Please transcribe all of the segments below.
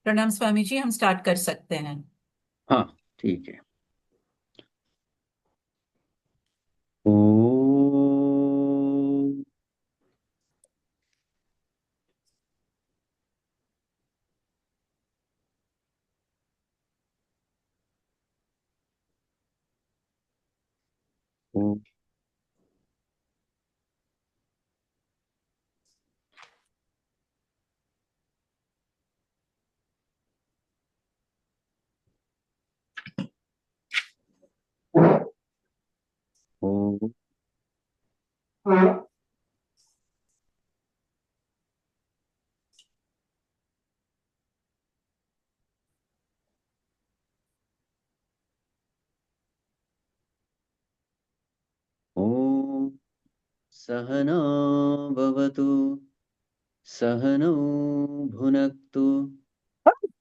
प्रणाम स्वामी जी, हम स्टार्ट कर सकते हैं। हाँ, ठीक है। ओम। ओम। ओम। ओम। सहना भवतु, सहनौ भुनक्तु,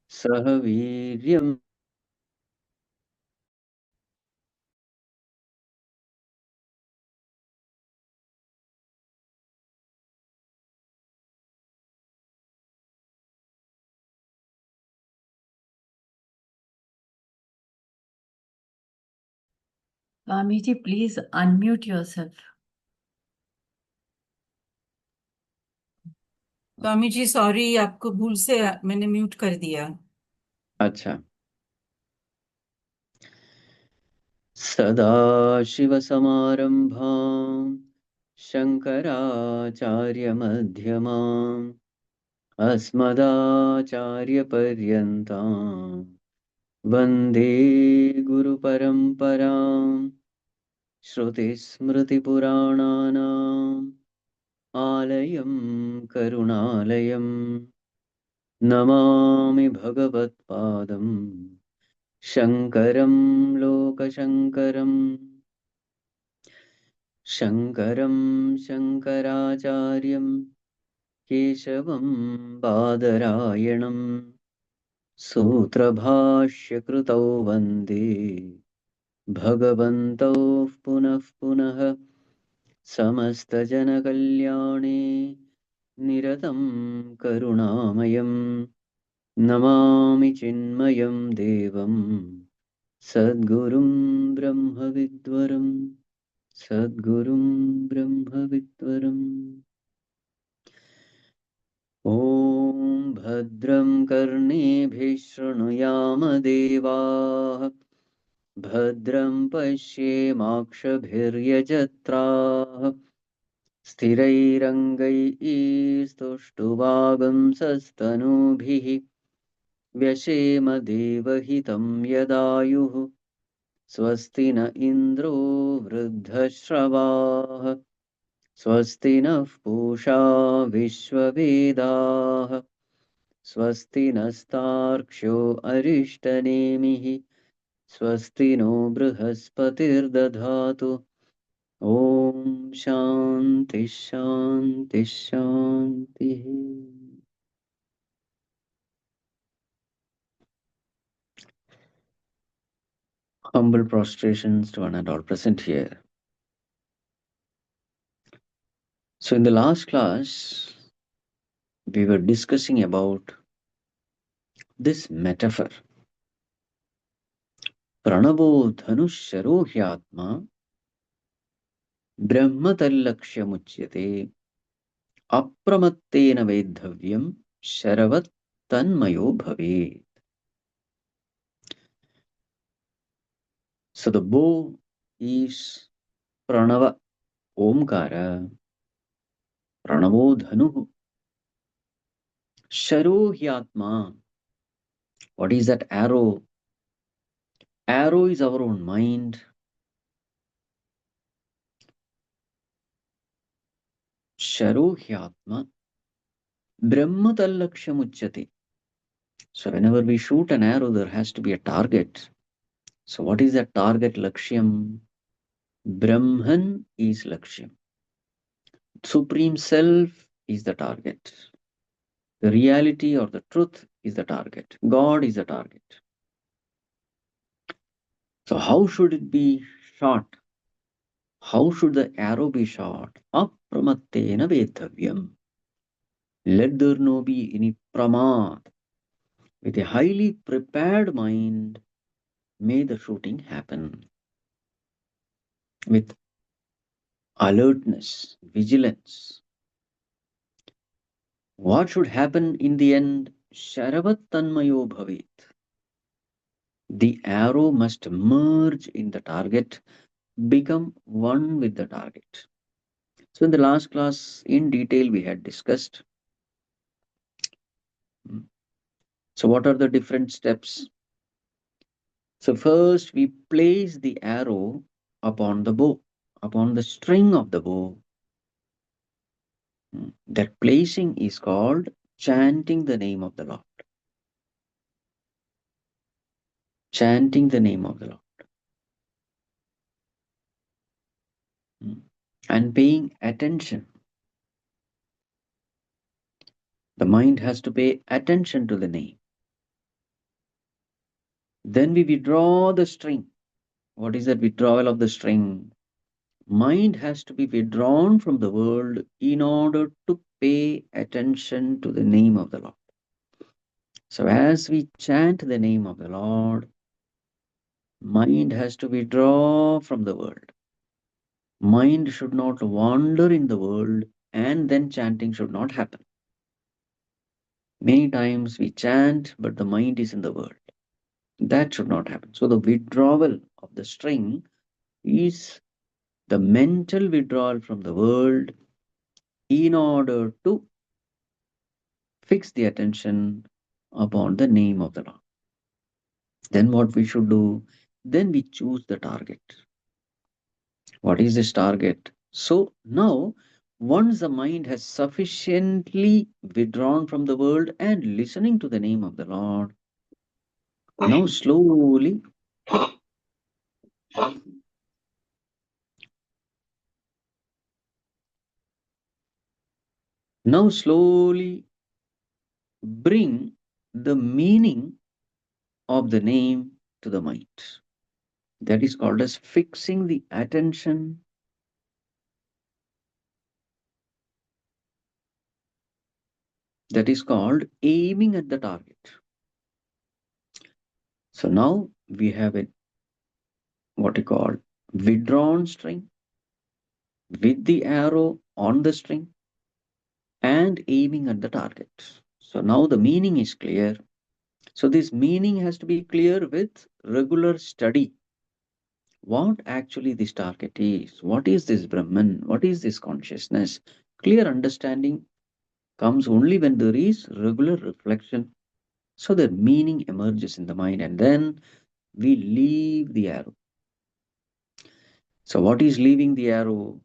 सह वीर्यम्। Swami ji please unmute yourself. Swami ji sorry, आपको भूल से मैंने म्यूट कर दिया। अच्छा। सदा शिवसमारम्भाम् शङ्कराचार्यमध्यमाम् अस्मदाचार्यपर्यन्ताम् वन्दे गुरुपरम्पराम्। श्रुतिस्मृतिपुराणानाम् आलयं करुणालयं नमामि भगवत्पादं शङ्करं लोकशङ्करम्। शङ्करं शङ्कराचार्यं केशवं बादरायणं सूत्रभाष्यकृतौ वन्दे भगवन्तौ पुनः पुनः। समस्तजनकल्याणे निरतं करुणामयं नमामि चिन्मयं देवं सद्गुरुं ब्रह्मविद्वरं, सद्गुरुं ब्रह्मविद्वरम्। ॐ भद्रं कर्णेभिः शृणुयाम देवाः, भद्रं पश्येमाक्षभिर्यजत्राः, स्थिरैरङ्गैस्तुष्टुवागुंसस्तनूभिः व्यशेम देवहितं यदायुः। स्वस्ति न इन्द्रो वृद्धश्रवाः, स्वस्ति नः पूषा विश्ववेदाः, स्वस्ति नस्तार्क्ष्यो अरिष्टनेमिः, स्वस्ति नो बृहस्पतिर्दधातु। ॐ शान्ति शान्ति शान्तिः। Humble prostrations to one and all present here. So in the last class, we were discussing about this metaphor. Pranavo dhanusharo hyatma brahma tallakshyamuchyate apramattena vedhavyam sharavat tanmayo bhavet. So the bow is pranava, omkara, pranavo dhanu. Sharo hyatma. What is that arrow? Arrow is our own mind. Sharo hyatma. Brahma tallakshyamuchyate. So whenever we shoot an arrow, there has to be a target. So what is that target lakshyam? Brahman is lakshyam. Supreme Self is the target. The reality or the truth is the target. God is the target. So how should it be shot? How should the arrow be shot? Apramattena vedhavyam. Let there no be any pramad. With a highly prepared mind, may the shooting happen. With alertness, vigilance. What should happen in the end? Sharavat tanmayo bhavit. The arrow must merge in the target, become one with the target. So in the last class, in detail, we had discussed. So what are the different steps? So first, we place the arrow upon the bow, upon the string of the bow. That placing is called chanting the name of the Lord. Chanting the name of the Lord. And paying attention. The mind has to pay attention to the name. Then we withdraw the string. What is that withdrawal of the string? Mind has to be withdrawn from the world in order to pay attention to the name of the Lord. So as we chant the name of the Lord, mind has to withdraw from the world. Mind should not wander in the world, and then chanting should not happen. Many times we chant, but the mind is in the world. That should not happen. So the withdrawal of the string is the mental withdrawal from the world in order to fix the attention upon the name of the Lord. Then what we should do? Then we choose the target. What is this target? So now, once the mind has sufficiently withdrawn from the world and listening to the name of the Lord, now slowly bring the meaning of the name to the mind. That is called as fixing the attention. That is called aiming at the target. So now we have a what you call withdrawn string with the arrow on the string and aiming at the target. So now the meaning is clear. So this meaning has to be clear with regular study. What actually this target is? What is this Brahman? What is this consciousness? Clear understanding comes only when there is regular reflection. So the meaning emerges in the mind, and then we leave the arrow. So what is leaving the arrow?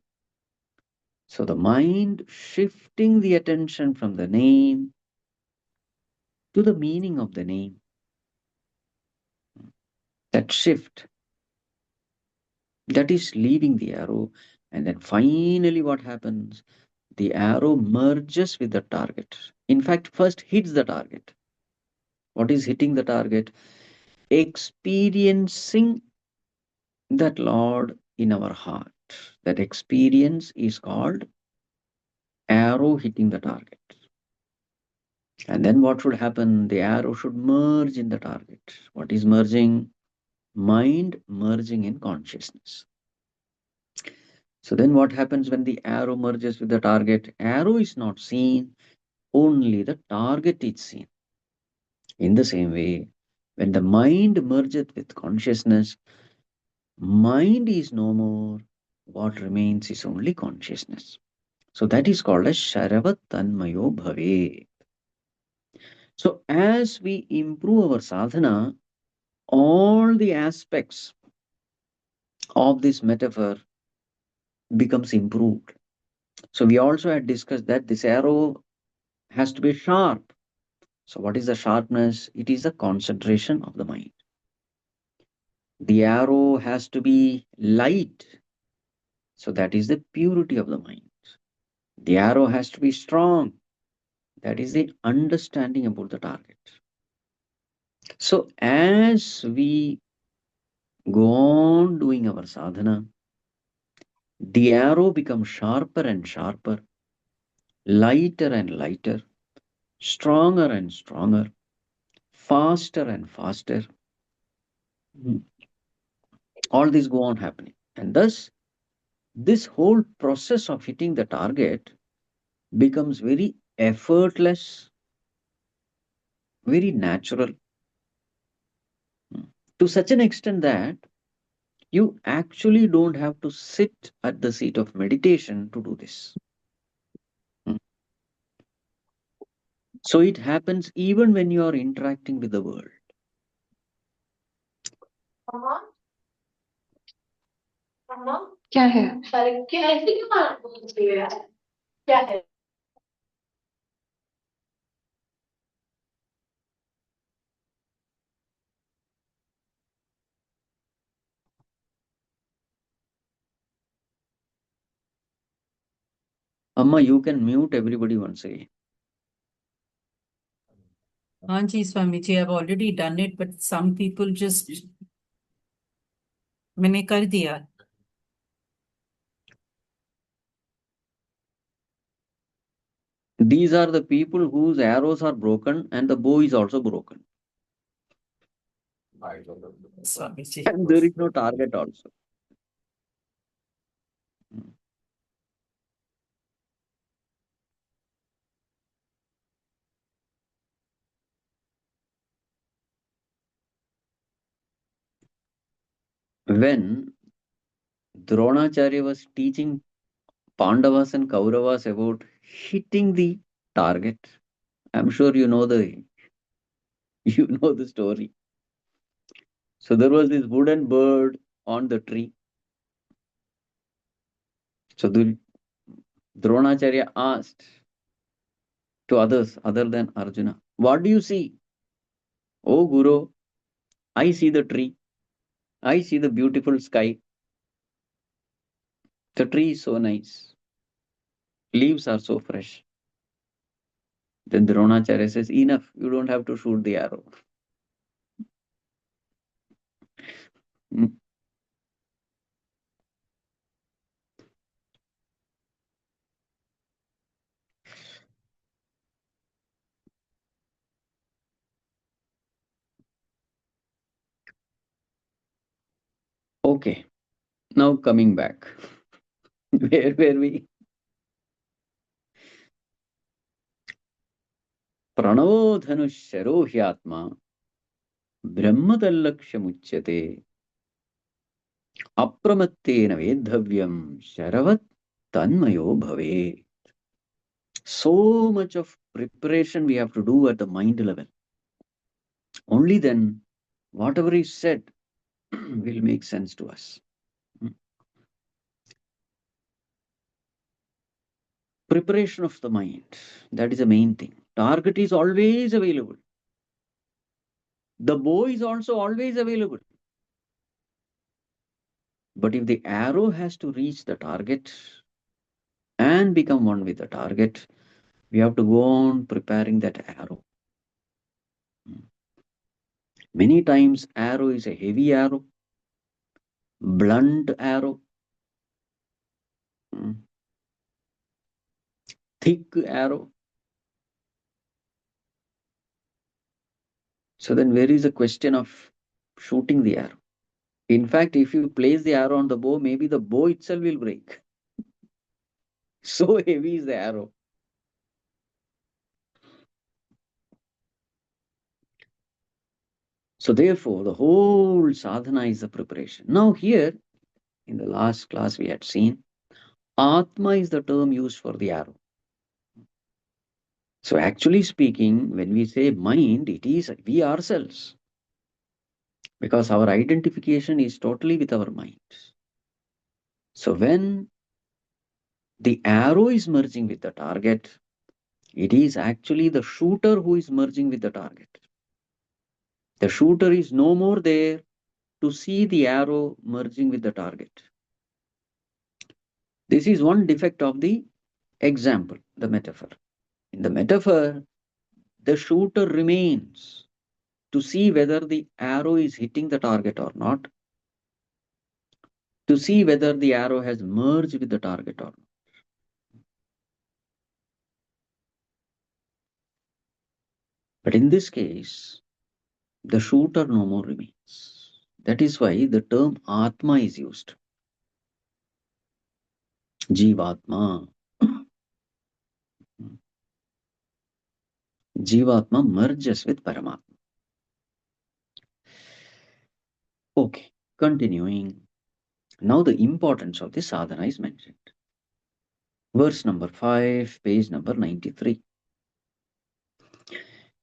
So the mind shifting the attention from the name to the meaning of the name. That shift, that is leaving the arrow. And then finally what happens? The arrow merges with the target. In fact, first hits the target. What is hitting the target? Experiencing that Lord in our heart. That experience is called arrow hitting the target. And then what should happen? The arrow should merge in the target. What is merging? Mind merging in consciousness. So then what happens when the arrow merges with the target? Arrow is not seen, only the target is seen. In the same way, when the mind merges with consciousness, mind is no more. What remains is only consciousness. So that is called as Sharavat Tanmayo Bhave. So as we improve our sadhana, all the aspects of this metaphor becomes improved. So we also had discussed that this arrow has to be sharp. So what is the sharpness? It is the concentration of the mind. The arrow has to be light. So that is the purity of the mind. The arrow has to be strong. That is the understanding about the target. So as we go on doing our sadhana, the arrow becomes sharper and sharper, lighter and lighter, stronger and stronger, faster and faster. All this go on happening. And thus, this whole process of hitting the target becomes very effortless, very natural, to such an extent that you actually don't have to sit at the seat of meditation to do this. So it happens even when you are interacting with the world. क्या है? Amma, you can mute everybody once again. हाँ जी Swami ji, I've already done it, but some people just मैंने कर दिया. These are the people whose arrows are broken and the bow is also broken. Swami ji. And there is no target also. When Dronacharya was teaching Pandavas and Kauravas about hitting the target, I'm sure you know the story. So there was this wooden bird on the tree. So the Dronacharya asked to others other than Arjuna, "What do you see?" "Oh Guru, I see the tree. I see the beautiful sky. The tree is so nice. Leaves are so fresh." Then Dronacharya says, "Enough, you don't have to shoot the arrow." Hmm. Okay, now coming back. Where were we? Pranavo dhanusharo hyatma brahmatallakshyamuchyate apramattena vedhavyam sharavat tanmayo bhave. So much of preparation we have to do at the mind level. Only then whatever is said will make sense to us. Preparation of the mind, that is the main thing. Target is always available. The bow is also always available. But if the arrow has to reach the target and become one with the target, we have to go on preparing that arrow. Many times arrow is a heavy arrow, blunt arrow, thick arrow. So then where is the question of shooting the arrow? In fact, if you place the arrow on the bow, maybe the bow itself will break. So heavy is the arrow. So therefore, the whole sadhana is the preparation. Now here, in the last class we had seen, Atma is the term used for the arrow. So actually speaking, when we say mind, it is we ourselves. Because our identification is totally with our minds. So when the arrow is merging with the target, it is actually the shooter who is merging with the target. The shooter is no more there to see the arrow merging with the target. This is one defect of the example, the metaphor. In the metaphor, the shooter remains to see whether the arrow is hitting the target or not, to see whether the arrow has merged with the target or not. But in this case, the shooter no more remains. That is why the term Atma is used. Jivatma. Jivatma merges with Paramatma. Okay, continuing. Now the importance of the sadhana is mentioned. Verse number 5, page number 93.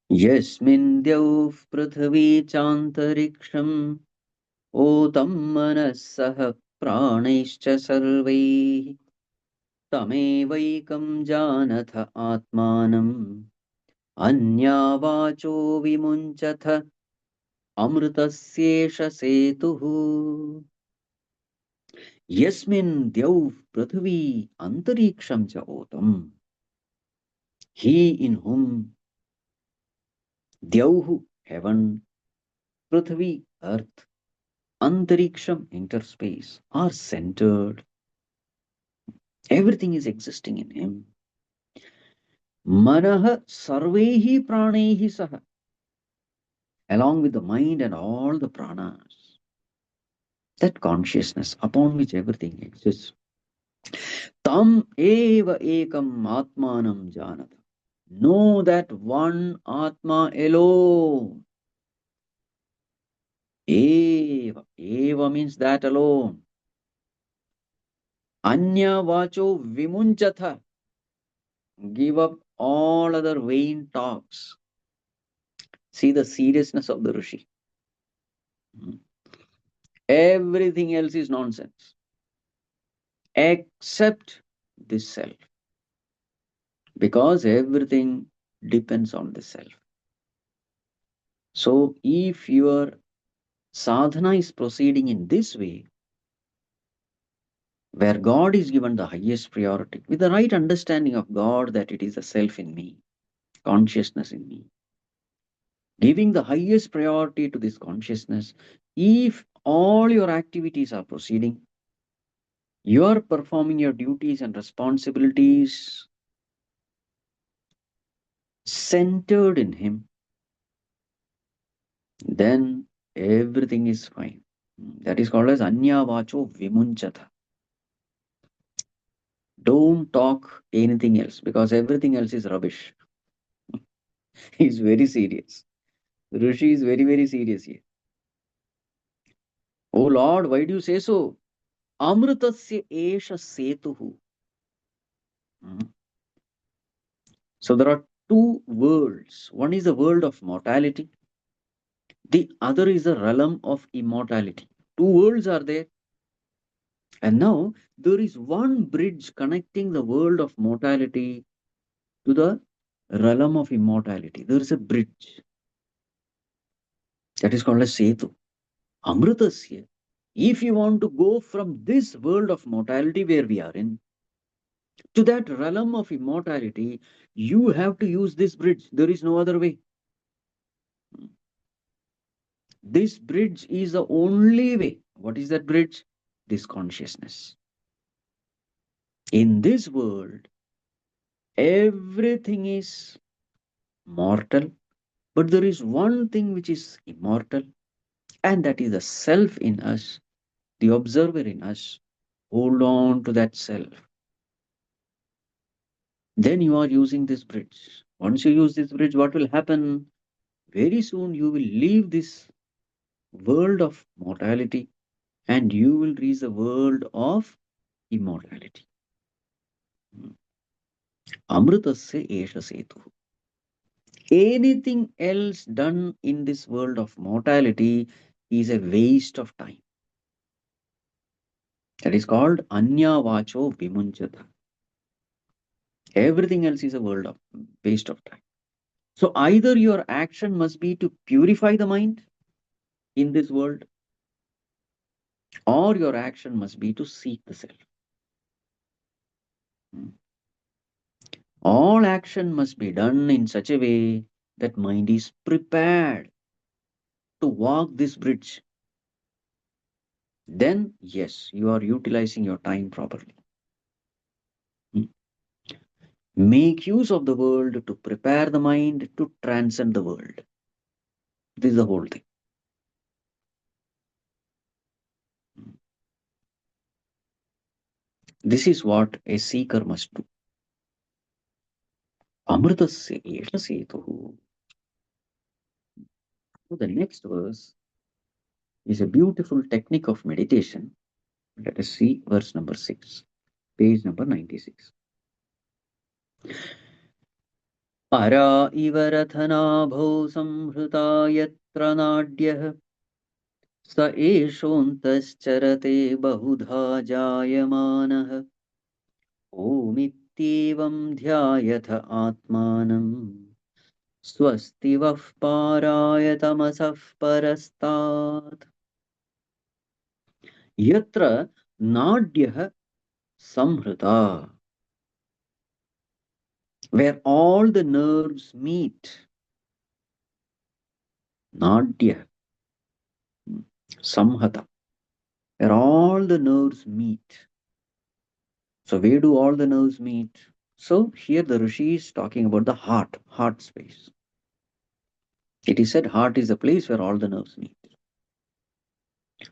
Yasmin Dyav Prithvi Chantariksham Otam Manasah Pranaischa Sarvaihi Tamevaikam Janatha Atmanam Anyavacho Vimunchatha Amritasyesha Setuhu Yasmin Dyav Prithvi Antariksham Cha Otam. He in whom Dyauhu, heaven, Prithvi, earth, Antariksham, interspace, are centered. Everything is existing in him. Manaha sarvehi pranehi saha, along with the mind and all the pranas. That consciousness upon which everything exists. Tam eva ekam atmanam janata. Know that one Atma alone. Eva. Eva means that alone. Anya vacho vimunchatha. Give up all other vain talks. See the seriousness of the Rishi. Everything else is nonsense except this self. Because everything depends on the self. So if your sadhana is proceeding in this way, where God is given the highest priority, with the right understanding of God that it is the self in me, consciousness in me, giving the highest priority to this consciousness, if all your activities are proceeding, you are performing your duties and responsibilities centered in Him, then everything is fine. That is called as Anya Vacho Vimunchata. Don't talk anything else because everything else is rubbish. He's very serious. Rishi is very, very serious here. Oh Lord, why do you say so? Amritasya esha setuhu. So there are two worlds. One is the world of mortality. The other is the realm of immortality. Two worlds are there. And now there is one bridge connecting the world of mortality to the realm of immortality. There is a bridge. That is called as Setu. Amritasya. If you want to go from this world of mortality where we are in to that realm of immortality, you have to use this bridge. There is no other way. This bridge is the only way. What is that bridge? This consciousness. In this world, everything is mortal, but there is one thing which is immortal, and that is the self in us, the observer in us. Hold on to that self. Then you are using this bridge. Once you use this bridge, what will happen? Very soon you will leave this world of mortality and you will reach the world of immortality. Amritasya esha setu. Anything else done in this world of mortality is a waste of time. That is called Anya Vacho Vimunchata. Everything else is a world of waste of time. So either your action must be to purify the mind in this world, or your action must be to seek the self. All action must be done in such a way that mind is prepared to walk this bridge. Then, yes, you are utilizing your time properly. Make use of the world to prepare the mind to transcend the world. This is the whole thing. This is what a seeker must do. Amritasya esha setuhu. So the next verse is a beautiful technique of meditation. Let us see verse number 6, page number 96. Para iva rathanaabhau samhrita yatra nadyah स एषोऽन्तश्चरते बहुधा जायमानः ओमित्येवं ध्यायथ आत्मानं स्वस्ति वः पाराय तमसः परस्तात् यत्र नाड्यः संहृता, where all the nerves meet. Nadya, samhata, where all the nerves meet. So where do all the nerves meet? So here the Rishi is talking about the heart space. It is said heart is the place where all the nerves meet.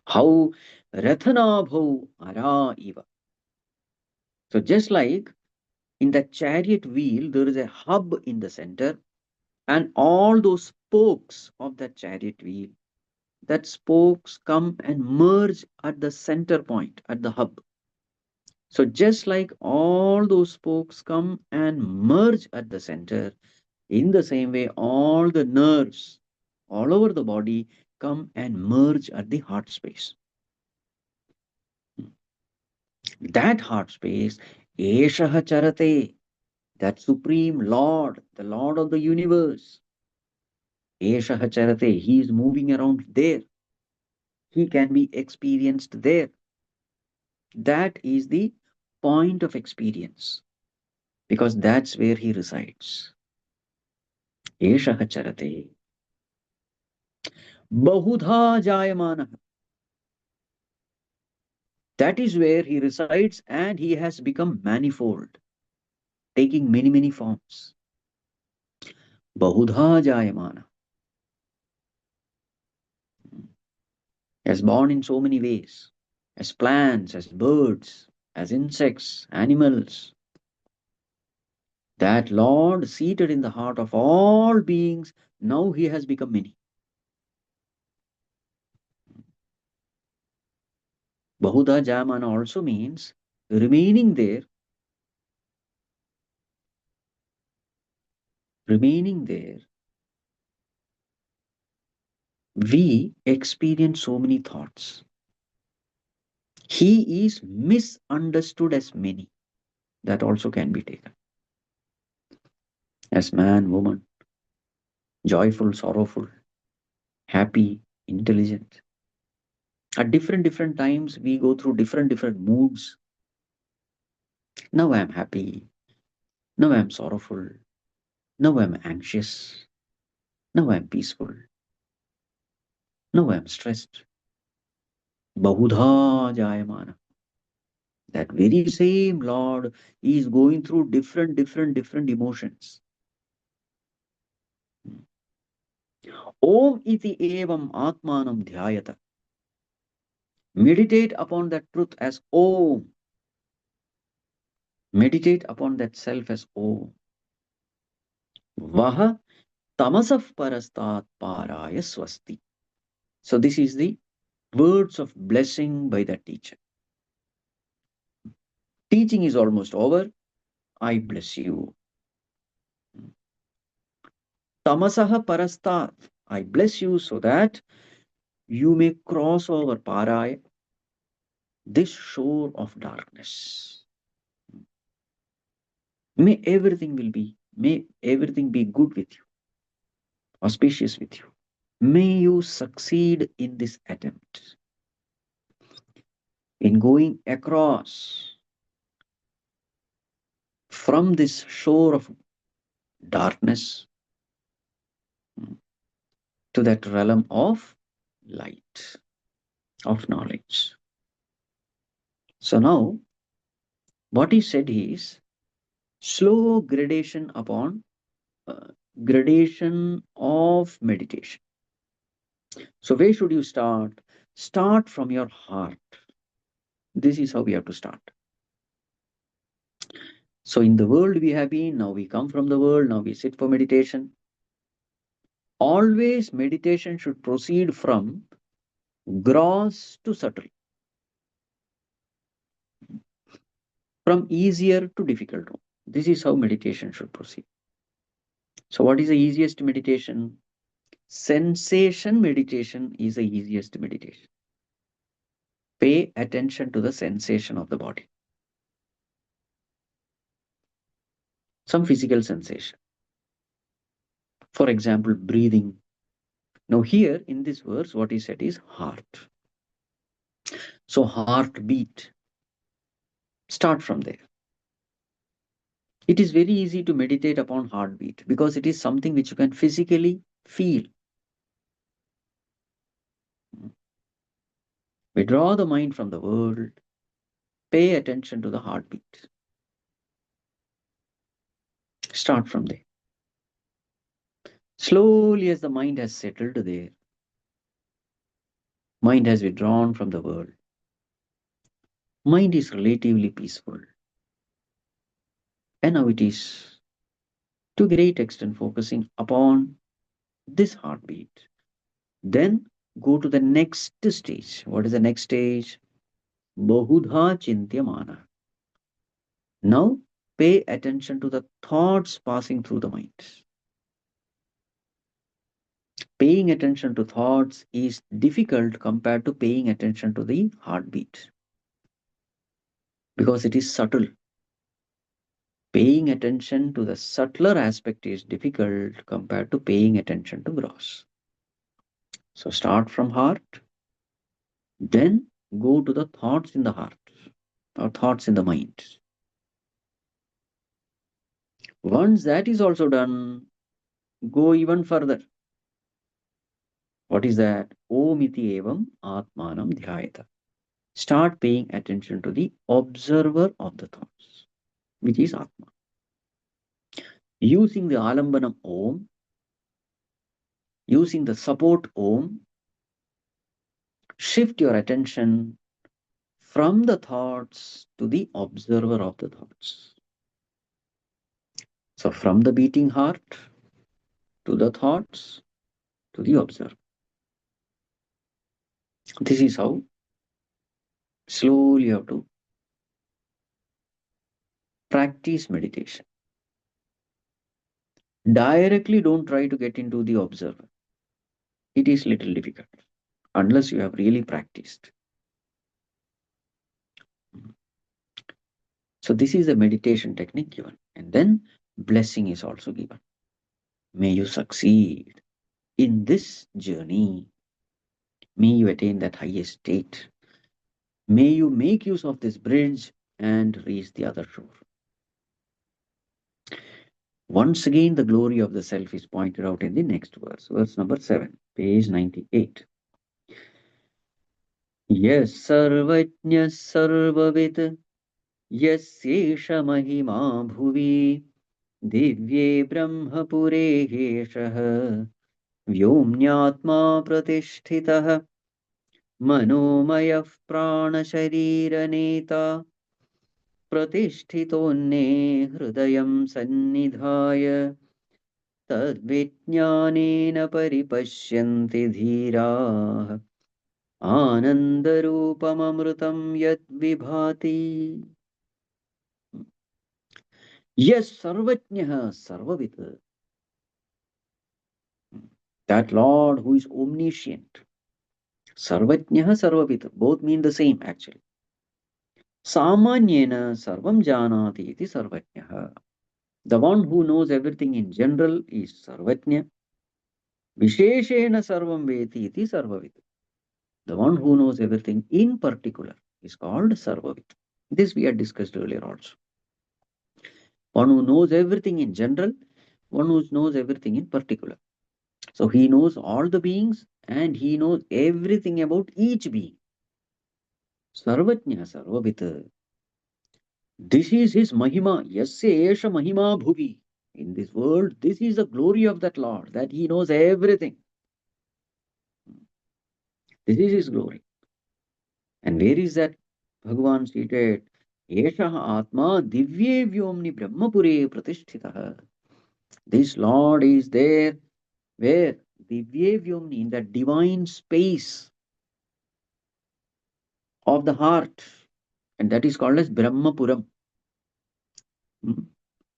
How rathanabhau ara iva. So just like in the chariot wheel, there is a hub in the center, and all those spokes of that chariot wheel, that spokes come and merge at the center point, at the hub. So just like all those spokes come and merge at the center, in the same way, all the nerves all over the body come and merge at the heart space. That heart space, Eshaha Charate, that Supreme Lord, the Lord of the universe, Eshaha Charate, he is moving around there. He can be experienced there. That is the point of experience, because that's where he resides. Eshaha Charate. Bahudha Jayamana. That is where he resides, and he has become manifold, taking many, many forms. Bahudha Jayamana. As born in so many ways, as plants, as birds, as insects, animals. That Lord seated in the heart of all beings, now he has become many. Bahuda Jayamana also means remaining there, we experience so many thoughts. He is misunderstood as many. That also can be taken. As man, woman, joyful, sorrowful, happy, intelligent. At different times, we go through different moods. Now I am happy. Now I am sorrowful. Now I am anxious. Now I am peaceful. Now I am stressed. Bahudha Jayamana. That very same Lord is going through different emotions. Om iti evam atmanam dhyayata. Meditate upon that truth as Om. Meditate upon that self as Om. Vaha tamasaf parastat paraya swasti. So this is the words of blessing by the teacher. Teaching is almost over. I bless you. Tamasaha parastat. I bless you so that you may cross over paraya, this shore of darkness. May everything be good with you, auspicious with you. May you succeed in this attempt, in going across from this shore of darkness to that realm of light, of knowledge. So now, what he said is slow gradation upon gradation of meditation. So where should you start? Start from your heart. This is how we have to start. So in the world we have been, now we come from the world, now we sit for meditation. Always meditation should proceed from gross to subtle, from easier to difficult. This is how meditation should proceed. So what is the easiest meditation? Sensation meditation is the easiest meditation. Pay attention to the sensation of the body. Some physical sensation. For example, breathing. Now here in this verse, what he said is heart. So heartbeat. Start from there. It is very easy to meditate upon heartbeat because it is something which you can physically feel. Withdraw the mind from the world. Pay attention to the heartbeat. Start from there. Slowly, as the mind has settled there, mind has withdrawn from the world. Mind is relatively peaceful. And now it is to a great extent focusing upon this heartbeat. Then go to the next stage. What is the next stage? Bahudha Chintyamana. Now pay attention to the thoughts passing through the mind. Paying attention to thoughts is difficult compared to paying attention to the heartbeat because it is subtle. Paying attention to the subtler aspect is difficult compared to paying attention to gross. So start from heart, then go to the thoughts in the heart or thoughts in the mind. Once that is also done, go even further. What is that? Om iti evam atmanam dhyayata. Start paying attention to the observer of the thoughts, which is Atma. Using the alambanam Om, using the support Om, shift your attention from the thoughts to the observer of the thoughts. So from the beating heart to the thoughts to the observer. This is how slowly you have to practice meditation. Directly don't try to get into the observer. It is little difficult unless you have really practiced. So this is a meditation technique given. And then blessing is also given. May you succeed in this journey. May you attain that highest state. May you make use of this bridge and reach the other shore. Once again, the glory of the self is pointed out in the next verse, verse number 7, page 98. Yes, sarvajñah sarvavit, yasyesha mahima bhuvi, divye brahmapure heshah, vyomnyatma pratisthitah, manomayah pranashariraneta, प्रतिष्ठितोन्ने हृदयं सन्निधाय तद्विज्ञानेन परिपश्यन्ति धीराः आनन्दरूपममृतं यद्विभाति. Yes, Sarvajñah, Sarvavit. That Lord who is omniscient. Sarvajñah, Sarvavit. Both mean the same actually. Samanyena Sarvam Janati iti Sarvajñah. The one who knows everything in general is Sarvajña. Visheshena Sarvam Veti iti Sarvavit. The one who knows everything in particular is called Sarvavit. This we had discussed earlier also. One who knows everything in general, one who knows everything in particular. So he knows all the beings and he knows everything about each being. Sarvajña Sarvavit. This is his Mahima. Yasya Esha Mahima Bhuvi. In this world, this is the glory of that Lord, that he knows everything. This is his glory. And where is that Bhagavan seated? Yeshaha Atma Divye Vyomni Brahmapure Pratisthitah. This Lord is there. Where? Divye Vyomni, in the divine space of the heart. And that is called as Brahmapuram.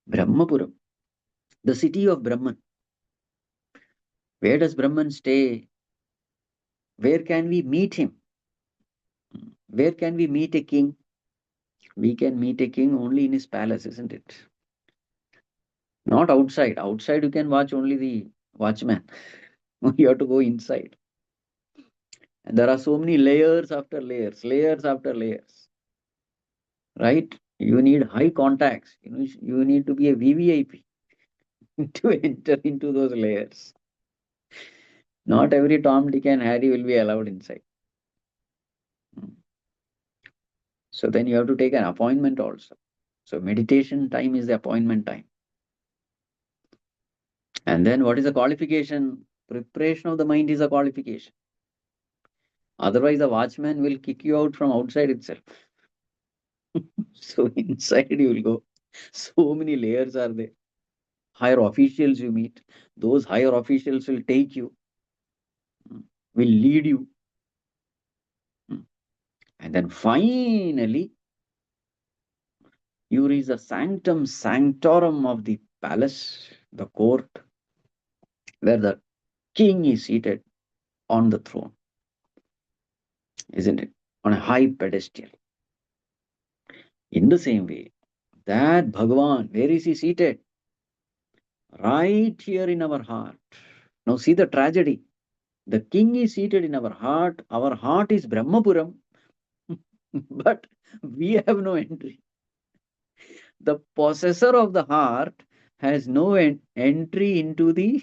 Brahmapuram, the city of Brahman. Where does Brahman stay? Where can we meet him? Where can we meet a king? We can meet a king only in his palace, isn't it? Not outside. Outside you can watch only the watchman. You have to go inside. And there are so many layers after layers, layers after layers. Right? You need high contacts. You need to be a VVIP to enter into those layers. Not every Tom, Dick, and Harry will be allowed inside. So then you have to take an appointment also. So meditation time is the appointment time. And then what is the qualification? Preparation of the mind is a qualification. Otherwise, the watchman will kick you out from outside itself. So inside you will go. So many layers are there. Higher officials you meet. Those higher officials will take you, will lead you. And then finally, you reach the sanctum sanctorum of the palace, the court, where the king is seated on the throne, isn't it? On a high pedestal. In the same way, that Bhagavan, where is he seated? Right here in our heart. Now see the tragedy. The king is seated in our heart. Our heart is Brahmapuram, but we have no entry. The possessor of the heart has no entry into the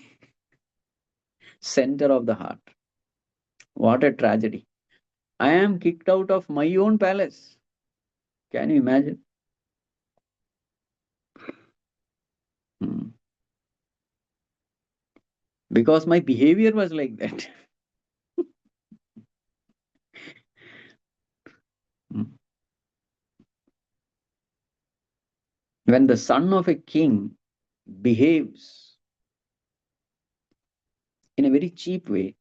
center of the heart. What a tragedy. I am kicked out of my own palace. Can you imagine? Because my behavior was like that. When the son of a king behaves in a very cheap way,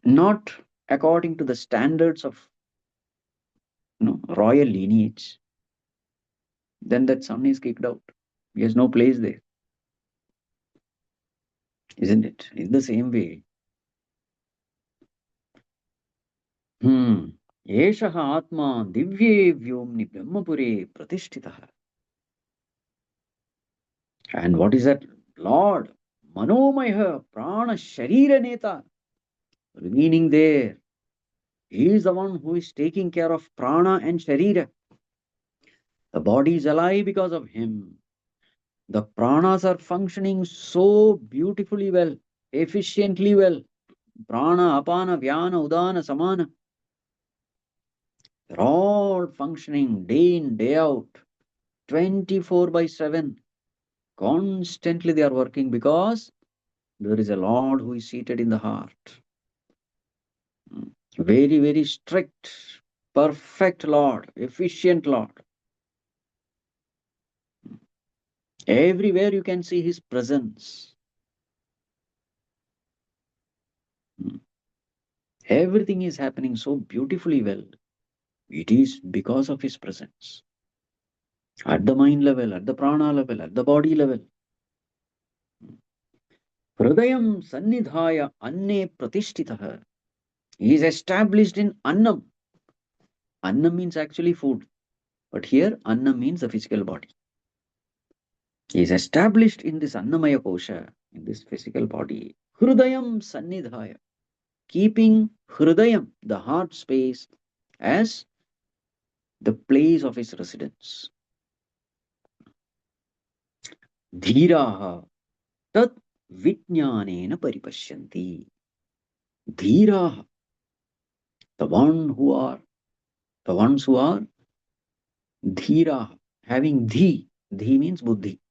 not according to the standards of royal lineage, then that son is kicked out. He has no place there. Isn't it? In the same way. Eshaha Atma Divye Vyomni Brahmapure Pratishtitah. And what is that? Lord, Manomaya Prana Sharira Neta. Remaining there. He is the one who is taking care of Prana and Sharira. The body is alive because of him. The pranas are functioning so beautifully well, efficiently well. Prana, Apana, Vyana, Udana, Samana. They're all functioning day in, day out, 24/7. Constantly they are working because there is a Lord who is seated in the heart. Very, very strict, perfect Lord, efficient Lord. Everywhere you can see his presence. Everything is happening so beautifully well. It is because of his presence. At the mind level, at the prana level, at the body level. Hridayam sannidhaya anne pratishtitah. He is established in annam. Annam means actually food. But here annam means the physical body. He is established in this annamaya kosha, in this physical body. Hridayam sannidhaya. Keeping hridayam, the heart space, as the place of his residence. Dhiraha tat vijnanena paripashyanti. Dhiraha, the ones who are dhiraha, having dhi. Dhi means buddhi.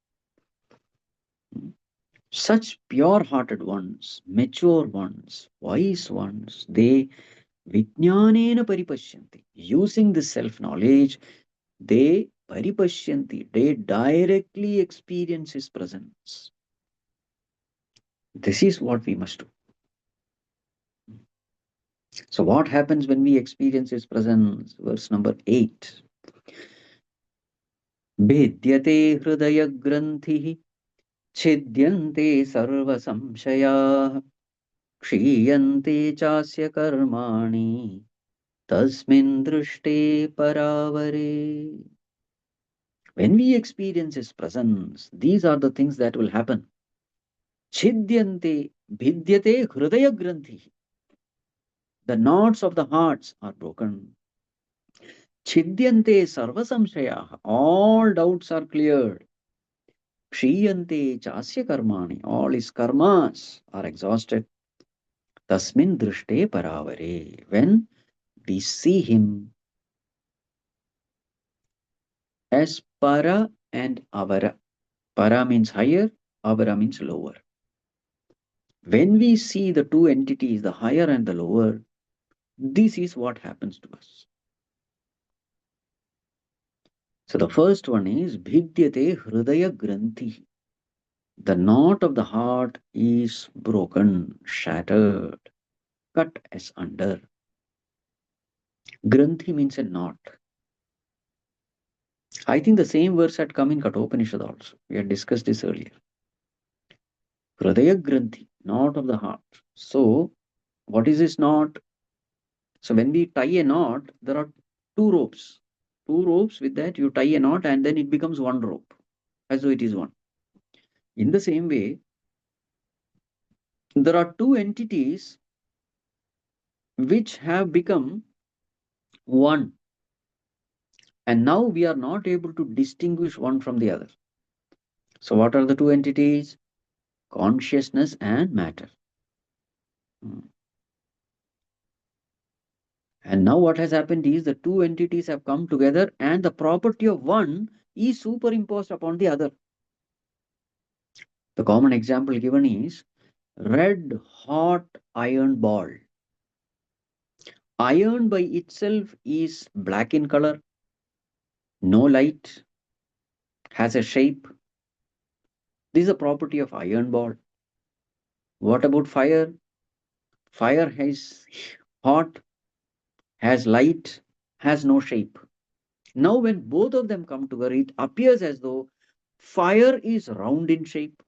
Such pure-hearted ones, mature ones, wise ones, they vijnanena paripashyanti. Using this self-knowledge, they paripashyanti, they directly experience his presence. This is what we must do. So what happens when we experience his presence? Verse number 8. Bhedyate hridaya granthihi छिद्यन्ते सर्वसंशयाः क्षीयन्ते चास्य कर्माणि tasmin दृष्टे paravare. When we experience his presence, these are the things that will happen. Chidyante bhidyate hridaya granthi. The knots of the hearts are broken. Chidyante sarva samshayah. All doubts are cleared. Kshiyante chasya karmani. All his karmas are exhausted. Tasmin drishte paravare. When we see him as para and avara. Para means higher, avara means lower. When we see the two entities, the higher and the lower, this is what happens to us. So the first one is bhidyate hridaya granthi. The knot of the heart is broken, shattered, cut as under. Granthi means a knot. I think the same verse had come in Upanishad also. We had discussed this earlier. Hridaya granthi, knot of the heart. So, what is this knot? So, when we tie a knot, there are two ropes. Two ropes, with that you tie a knot and then it becomes one rope, as though it is one. In the same way, there are two entities which have become one. And now we are not able to distinguish one from the other. So, what are the two entities? Consciousness and matter. And now what has happened is the two entities have come together and the property of one is superimposed upon the other. The common example given is red hot iron ball. Iron by itself is black in color, no light, has a shape. This is a property of iron ball. What about fire? Fire is hot, has light, has no shape. Now, when both of them come together, it appears as though fire is round in shape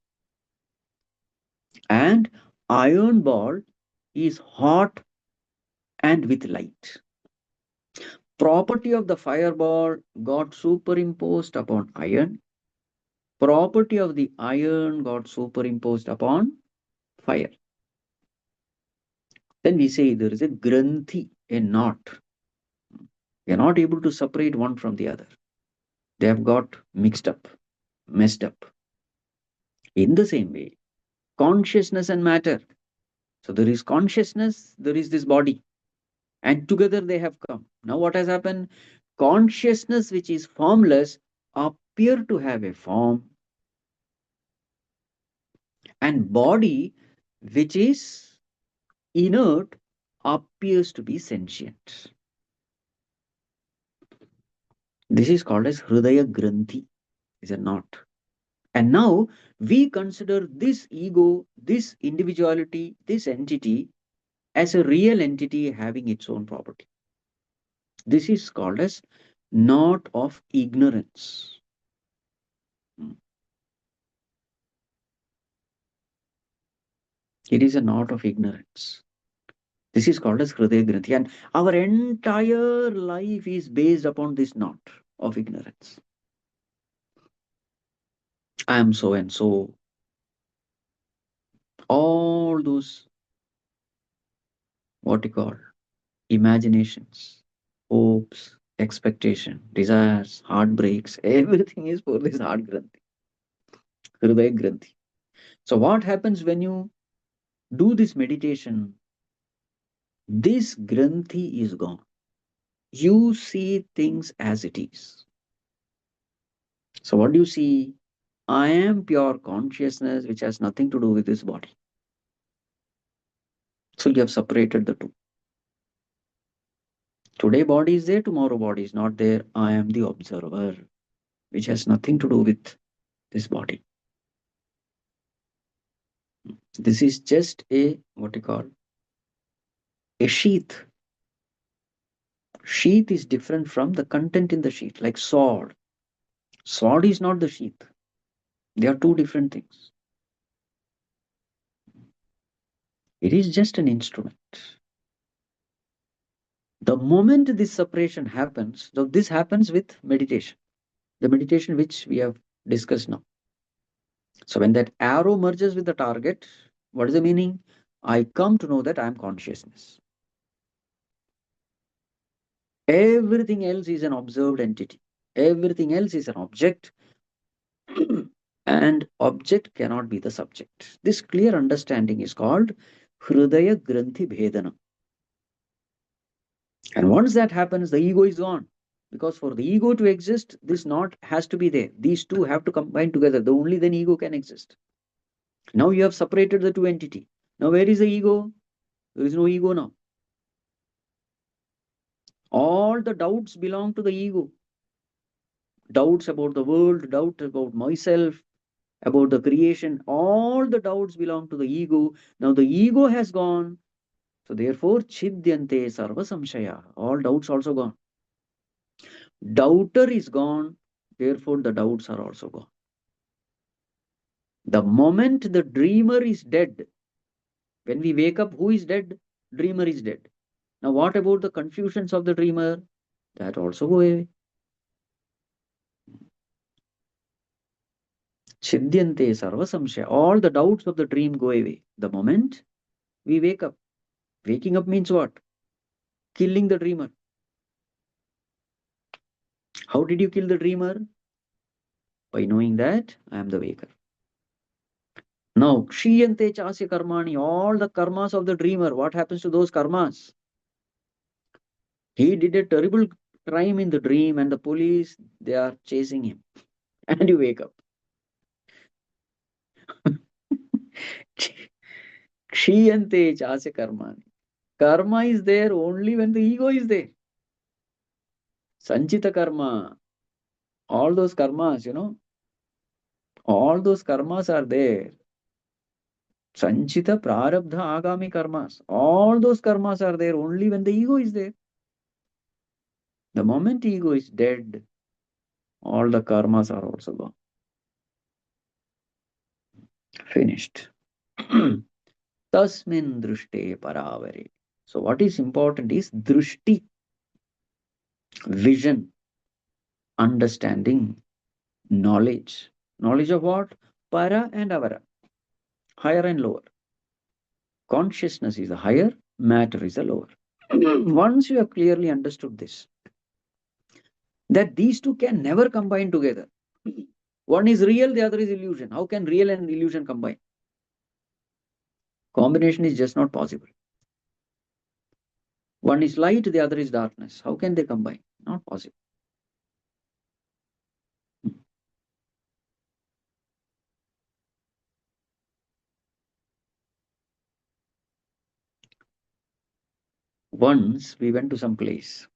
and iron ball is hot and with light. Property of the fireball got superimposed upon iron. Property of the iron got superimposed upon fire. Then we say there is a granthi, a knot. We are not able to separate one from the other. They have got mixed up, messed up. In the same way, consciousness and matter. So there is consciousness, there is this body, and together they have come. Now, what has happened? Consciousness, which is formless, appear to have a form, and body, which is inert, appears to be sentient. This is called as Hridaya Granthi, is a knot. And now we consider this ego, this individuality, this entity as a real entity having its own property. This is called as knot of ignorance. It is a knot of ignorance. This is called as Hridaya Granthi. And our entire life is based upon this knot of ignorance. I am so and so. All those, what you call, imaginations, hopes, expectation, desires, heartbreaks, everything is for this heart Granthi, Hridaya Granthi. So what happens when you do this meditation? This Granthi is gone. You see things as it is. So what do you see? I am pure consciousness which has nothing to do with this body. So you have separated the two. Today body is there, tomorrow body is not there. I am the observer, which has nothing to do with this body. This is just a, what you call, a sheath. Sheath is different from the content in the sheath, like sword. Sword is not the sheath. They are two different things. It is just an instrument. The moment this separation happens, so this happens with meditation, the meditation which we have discussed now. So when that arrow merges with the target, what is the meaning? I come to know that I am consciousness. Everything else is an observed entity. Everything else is an object, and object cannot be the subject. This clear understanding is called Hridaya Granthi Bhedana. And once that happens, the ego is gone. Because for the ego to exist, this knot has to be there. These two have to combine together. Only then ego can exist. Now you have separated the two entities. Now where is the ego? There is no ego now. All the doubts belong to the ego. Doubts about the world, doubts about myself, about the creation, all the doubts belong to the ego. Now the ego has gone. So therefore, chidyante sarva samshaya. All doubts also gone. Doubter is gone. Therefore, the doubts are also gone. The moment the dreamer is dead, when we wake up, who is dead? Dreamer is dead. Now, what about the confusions of the dreamer? That also go away. Chidyante sarva samshaya. All the doubts of the dream go away. The moment we wake up. Waking up means what? Killing the dreamer. How did you kill the dreamer? By knowing that I am the waker. Now, kshiyante chasya karmani. All the karmas of the dreamer. What happens to those karmas? He did a terrible crime in the dream, and the police, they are chasing him. And you wake up. Kshiyante chasya karmani. Karma is there only when the ego is there. Sanchita karma. All those karmas, all those karmas are there. Sanchita prarabdha agami karmas. All those karmas are there only when the ego is there. The moment ego is dead, all the karmas are also gone. Finished. Tasmin drushte paravare. So what is important is drushti, vision, understanding, knowledge. Knowledge of what? Para and avara. Higher and lower. Consciousness is the higher, matter is the lower. Once you have clearly understood this, that these two can never combine together. One is real, the other is illusion. How can real and illusion combine? Combination is just not possible. One is light, the other is darkness. How can they combine? Not possible. Once we went to some place,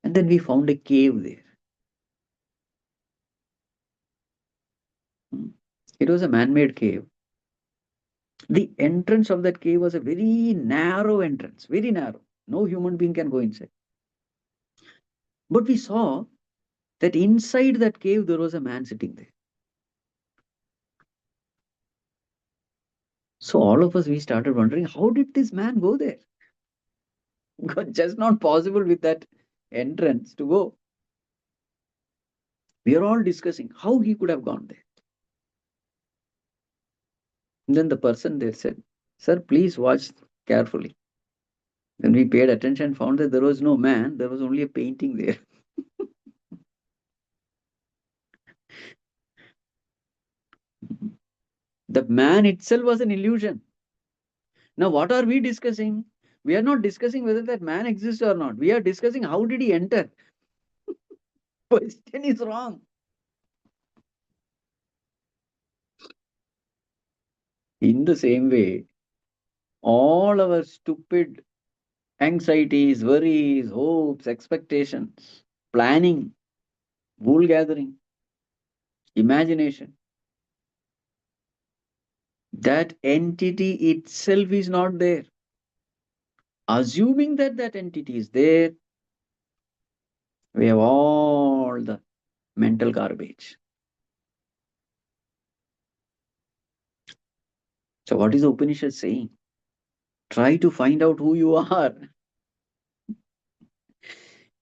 and then we found a cave there. It was a man-made cave. The entrance of that cave was a very narrow entrance, very narrow. No human being can go inside. But we saw that inside that cave there was a man sitting there. So all of us, we started wondering, how did this man go there? Because just not possible with that entrance to go. We are all discussing how he could have gone there. And then the person there said, "Sir, please watch carefully." Then we paid attention and found that there was no man, there was only a painting there. The man itself was an illusion. Now, what are we discussing? We are not discussing whether that man exists or not. We are discussing how did he enter. Question is wrong. In the same way, all our stupid anxieties, worries, hopes, expectations, planning, wool gathering, imagination, that entity itself is not there. Assuming that that entity is there, we have all the mental garbage. So what is the Upanishad saying? Try to find out who you are.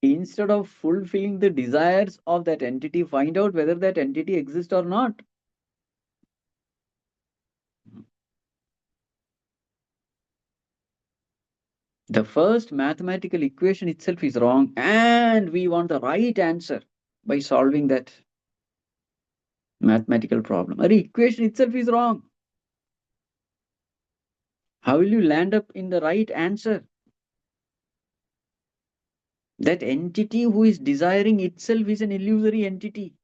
Instead of fulfilling the desires of that entity, find out whether that entity exists or not. The first mathematical equation itself is wrong, and we want the right answer by solving that mathematical problem. The equation itself is wrong. How will you land up in the right answer? That entity who is desiring itself is an illusory entity.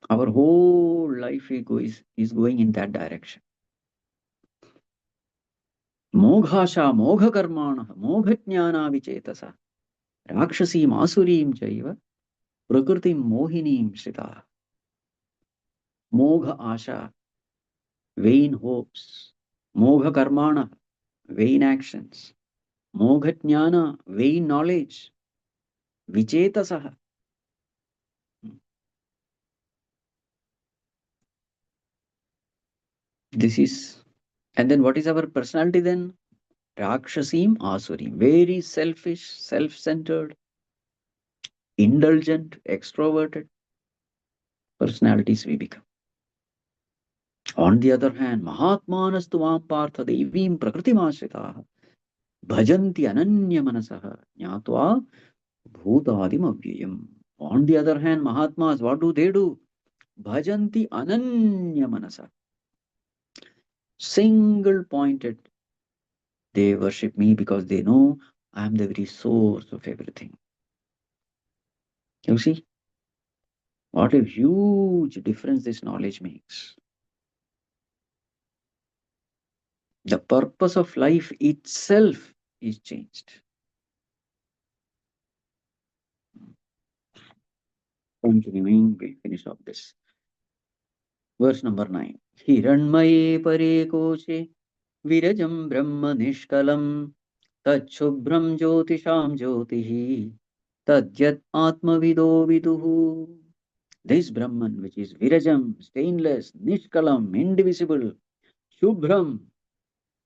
Our whole life is going in that direction. Moghasha, mogha karmana, mogha jnana vichetasa, rakshasim asurim chaiva, prakritim mohinim shrita. Mogha asha, vain hopes. Mogha karmana, vain actions. Mogha jnana, vain knowledge. Vichetasa. This is, and then what is our personality then? Rakshasim asurim, very selfish, self-centered, indulgent, extroverted personalities we become. On the other hand, Mahatmanastu mam partha devim prakritimashritah bhajanti ananya manasah jnatva bhutadim avyayam. On the other hand, Mahatmas, what do they do? Bhajanti ananya manasa. Single pointed. They worship me because they know I am the very source of everything. You see, what a huge difference this knowledge makes. The purpose of life itself is changed. Continuing, we finish off this. Verse number 9. Hiranmaye pare koshe virajam brahma nishkalam tachubhram jyotisham jyotihi tadyat atmavido viduhu. This Brahman, which is virajam, stainless, nishkalam, indivisible, shubhram,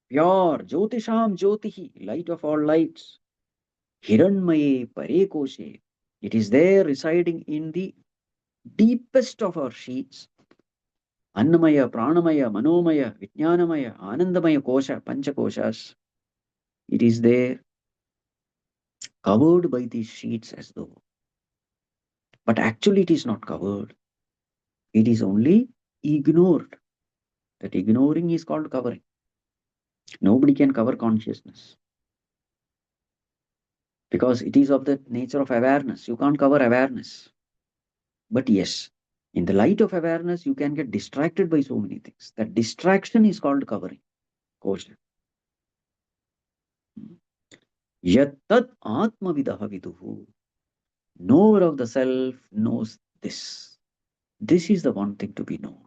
pure, jyotisham jyotihi, light of all lights, hiranmaye pare koshe. It is there residing in the deepest of our sheets. Annamaya, Pranamaya, Manomaya, Vijnanamaya, Anandamaya Kosha, Panchakoshas. It is there, covered by these sheets as though. But actually it is not covered. It is only ignored. That ignoring is called covering. Nobody can cover consciousness. Because it is of the nature of awareness. You can't cover awareness. But yes, in the light of awareness, you can get distracted by so many things. That distraction is called covering. Kosha. Yattat atmavidaha viduhu. Knower of the self knows this. This is the one thing to be known.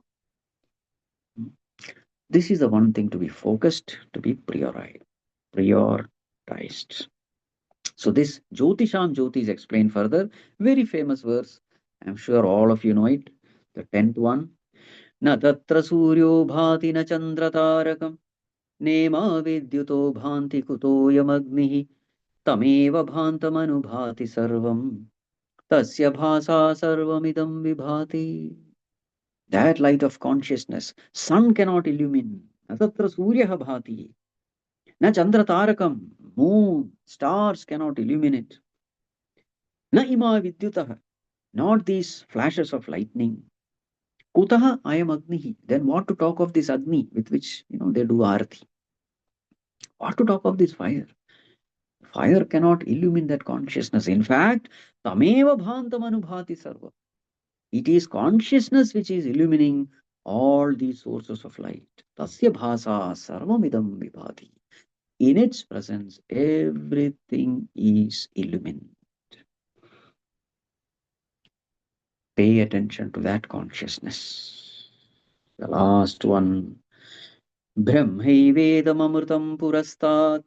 This is the one thing to be focused, to be prioritized. So this Jyotisham Jyoti is explained further. Very famous verse. I'm sure all of you know it. The 10th one. Na tatra suryo bhati na chandra tarakam nema vidyuto bhanti kutoyam agnihi tameva bhantam anubhati sarvam tasya bhasa sarvamidam vibhati. That light of consciousness, sun cannot illumine. Na tatra suryaha bhati. Na chandra tarakam, moon, stars cannot illuminate. Na ima vidyutah, not these flashes of lightning. Kutaha ayam agnihi. Then what to talk of this agni with which they do arati? What to talk of this fire? Fire cannot illumine that consciousness. In fact, tameva bhantam anubhati sarva. It is consciousness which is illumining all these sources of light. Tasya bhasa sarvamidam vibhati. In its presence, everything is illumined. Pay attention to that consciousness. The last one. Brahmaivedamamrutam purastat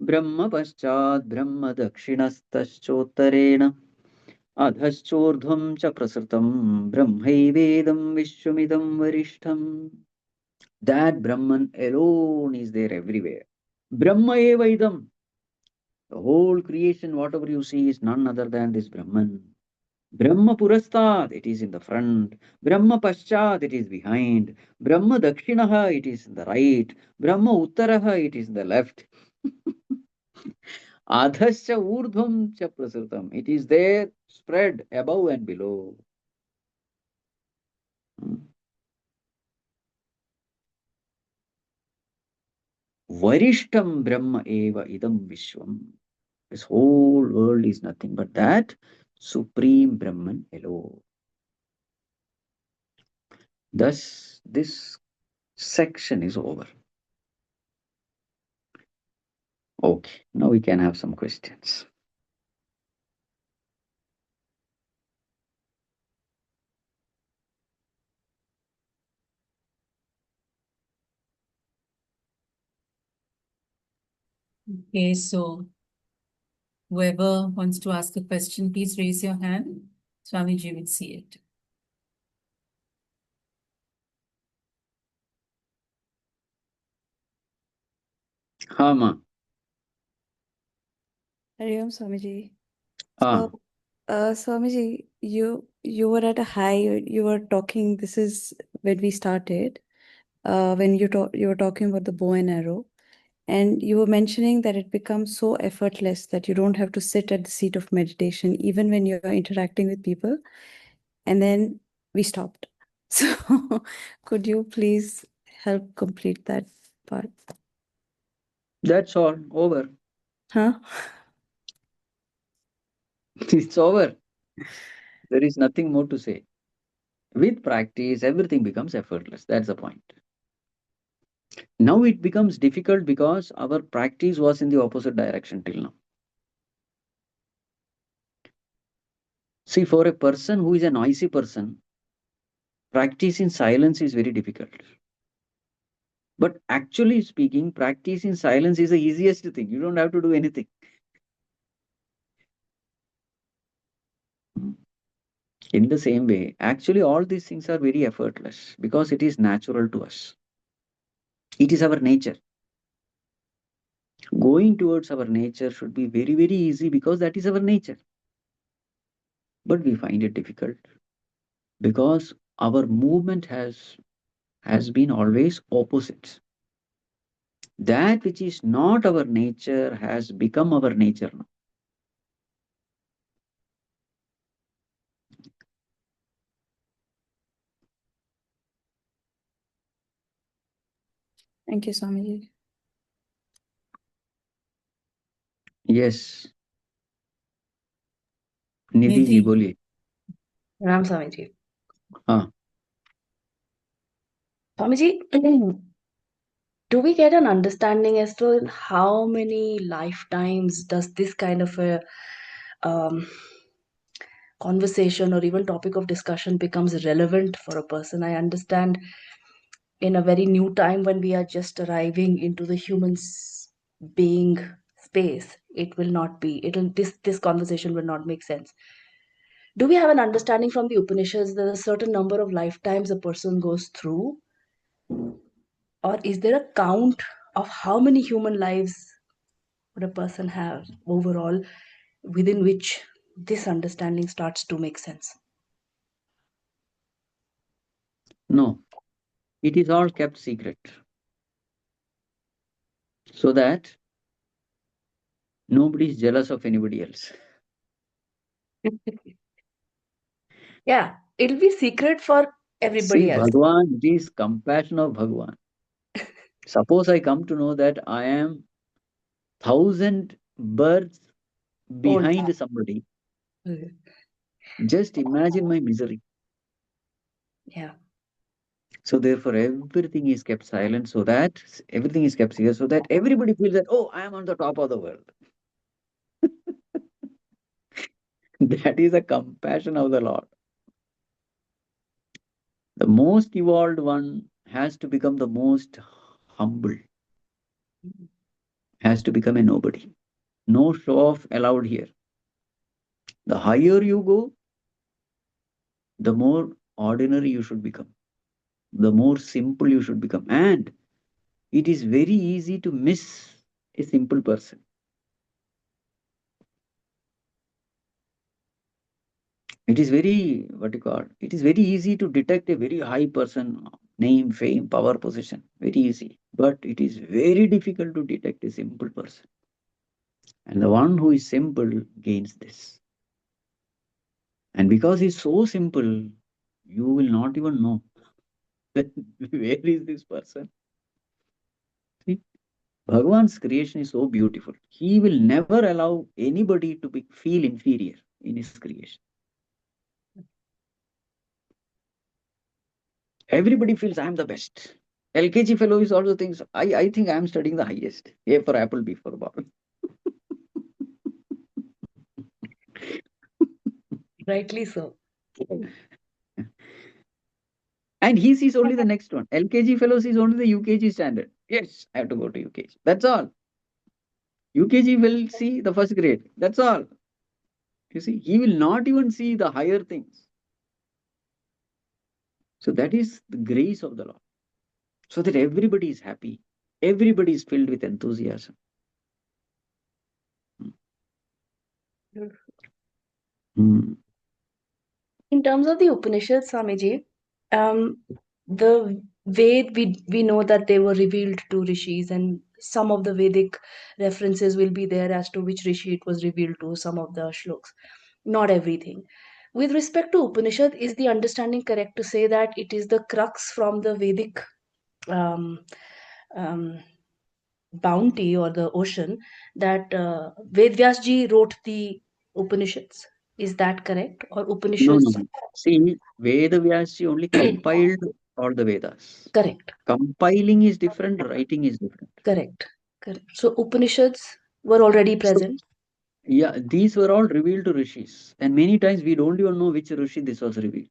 Brahma paschat Brahma dakshinastashchottareణ adhaschordhvam cha prasrutam Brahmaivedam vishwamidam varishtham. That Brahman alone is there everywhere. Brahma eva idam. The whole creation, whatever you see, is none other than this Brahman. Brahma Purastad, it is in the front. Brahma Paschat, it is behind. Brahma Dakshinaha, it is in the right. Brahma Uttaraha, it is in the left. Adhascha Urdhvam cha Prasrutam, it is there spread above and below. Varishtam Brahma eva idam Vishwam. This whole world is nothing but that Supreme Brahman alone. Thus, this section is over. Okay, now we can have some questions. Okay, so whoever wants to ask a question, please raise your hand. Swamiji will see it. Hama. Hari Om Swamiji. Ah. So, Swamiji, you were at a high. You were talking. This is when we started. When you were talking about the bow and arrow, and you were mentioning that it becomes so effortless that you don't have to sit at the seat of meditation, even when you're interacting with people. And then we stopped. So, could you please help complete that part? That's all. Over. Huh? It's over. There is nothing more to say. With practice, everything becomes effortless. That's the point. Now it becomes difficult because our practice was in the opposite direction till now. See, for a person who is a noisy person, practice in silence is very difficult. But actually speaking, practice in silence is the easiest thing. You don't have to do anything. In the same way, actually, all these things are very effortless because it is natural to us. It is our nature. Going towards our nature should be very, very easy because that is our nature. But we find it difficult because our movement has been always opposite. That which is not our nature has become our nature now. Thank you, Swamiji. Yes. Nidhi ji, Nidhi. बोलिए. Ram Swamiji. हाँ. Swamiji, do we get an understanding as to how many lifetimes does this kind of a conversation or even topic of discussion becomes relevant for a person? I understand in a very new time when we are just arriving into the being space, it will not be, it'll this conversation will not make sense. Do we have an understanding from the Upanishads that a certain number of lifetimes a person goes through? Or is there a count of how many human lives would a person have overall within which this understanding starts to make sense? No, it is all kept secret so that nobody is jealous of anybody else. Yeah, it'll be secret for everybody See, else. Bhagwan, it is compassion of Bhagwan. Suppose I come to know that I am 1,000 births behind somebody. Okay. Just imagine my misery. Yeah. So therefore, everything is kept silent so that everything is kept here so that everybody feels that, oh, I am on the top of the world. That is a compassion of the Lord. The most evolved one has to become the most humble, has to become a nobody. No show off allowed here. The higher you go, the more ordinary you should become, the more simple you should become. And it is very easy to miss a simple person. It is very, what you call, it is very easy to detect a very high person, name, fame, power, position. Very easy. But it is very difficult to detect a simple person. And the one who is simple gains this. And because he's so simple, you will not even know that where is this person. See, Bhagwan's creation is so beautiful. He will never allow anybody to feel inferior in his creation. Everybody feels I am the best. LKG fellow is also thinks, I think I am studying the highest. A for apple, B for ball. Rightly so. And he sees only the next one. LKG fellow sees only the UKG standard. Yes, I have to go to UKG. That's all. UKG will see the first grade. That's all. You see, he will not even see the higher things. So that is the grace of the Lord. So that everybody is happy. Everybody is filled with enthusiasm. Hmm. In terms of the Upanishads, Swamiji, the way we know that they were revealed to rishis, and some of the Vedic references will be there as to which rishi it was revealed to, some of the shloks, not everything. With respect to Upanishad, is the understanding correct to say that it is the crux from the Vedic um, um, bounty or the ocean that Vedvyas ji wrote the Upanishads? Is that correct? Or No, Upanishads? no. See, Veda Vyasi only compiled all the Vedas. Correct. Compiling is different, writing is different. Correct. Correct. So Upanishads were already So, present. yeah, these were all revealed to rishis. And many times we don't even know which rishi this was revealed.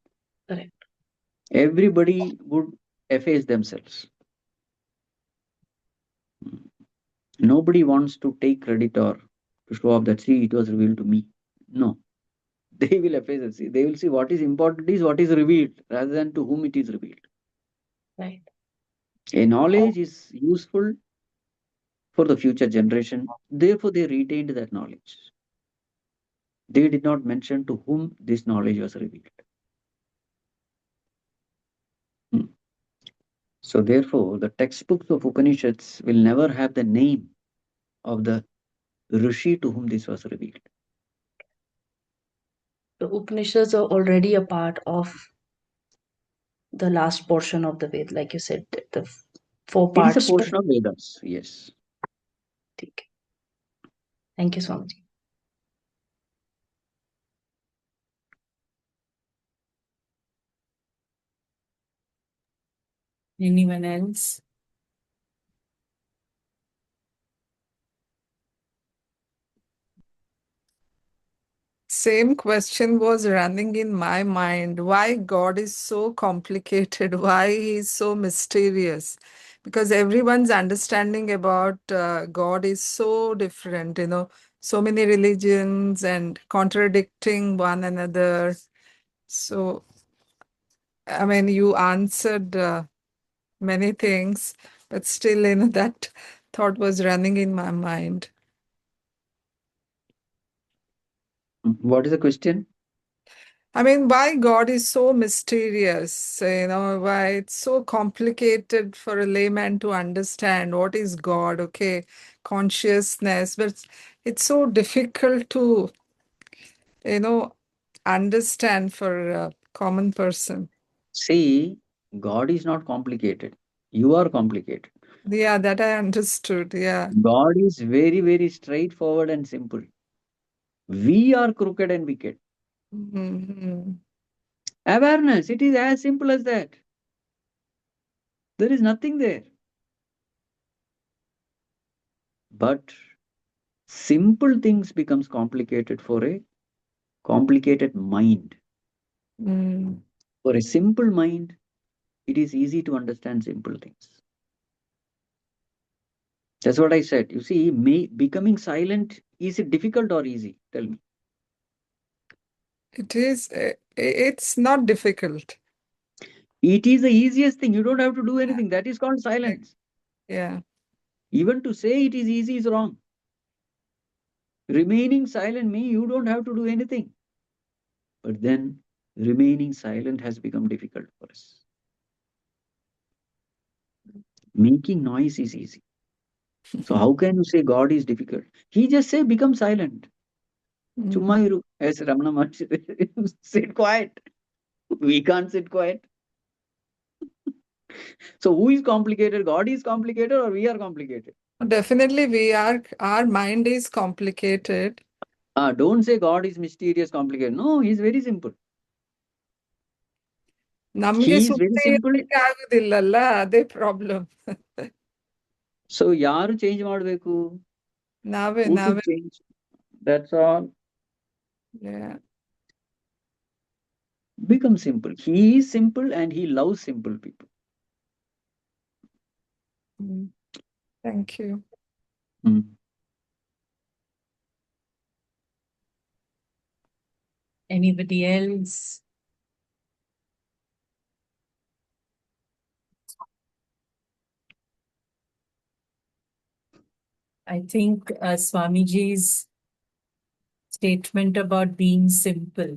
Correct. Everybody would efface themselves. Nobody wants to take credit or to show off that, see, it was revealed to me. No. They will efface it. See, they will see what is important is what is revealed rather than to whom it is revealed. Right. A knowledge is useful for the future generation. Therefore, they retained that knowledge. They did not mention to whom this knowledge was revealed. Hmm. So, therefore, the textbooks of Upanishads will never have the name of the rishi to whom this was revealed. The Upanishads are already a part of the last portion of the Ved, like you said, the four It is a parts. portion of Vedas, yes. Thank you, Swamiji. Anyone else? Same question was running in my mind. Why God is so complicated? Why He is so mysterious? Because everyone's understanding about God is so different, so many religions and contradicting one another. So, I mean, you answered many things, but still, that thought was running in my mind. What is the question? I mean, why God is so mysterious, why it's so complicated for a layman to understand what is God, okay, consciousness, but it's so difficult to, understand for a common person. See, God is not complicated. You are complicated. Yeah, that I understood. Yeah. God is very, very straightforward and simple. We are crooked and wicked. Hmm. Awareness, it is as simple as that. There is nothing there. But simple things becomes complicated for a complicated mind. Mm. For a simple mind, it is easy to understand simple things. That's what I said. You see, becoming silent, is it difficult or easy? Tell me. It's not difficult. It is the easiest thing. You don't have to do anything. That is called silence. Yeah. Even to say it is easy is wrong. Remaining silent means you don't have to do anything. But then remaining silent has become difficult for us. Making noise is easy. So how can you say God is difficult? He just say become silent. Mm. Chumma iru. As Ramana Maharshi sit quiet. We can't sit quiet. So who is complicated? God is complicated or we are complicated? Definitely, our mind is complicated. Don't say God is mysterious, complicated. No, he's very simple. ನಮ್ಗೆ He is ಸುಮ್ಮನೆ very simple. ಇರ್ಲಿಕ್ಕೆ ಆಗುದಿಲ್ಲಲ್ಲ ಅದೇ problem. So ಯಾರು change ಮಾಡಬೇಕು? ನಾವೇ Who should change? That's all. Yeah. Become simple. He is simple and he loves simple people. Thank you. Anybody else? I think Swamiji's statement about being simple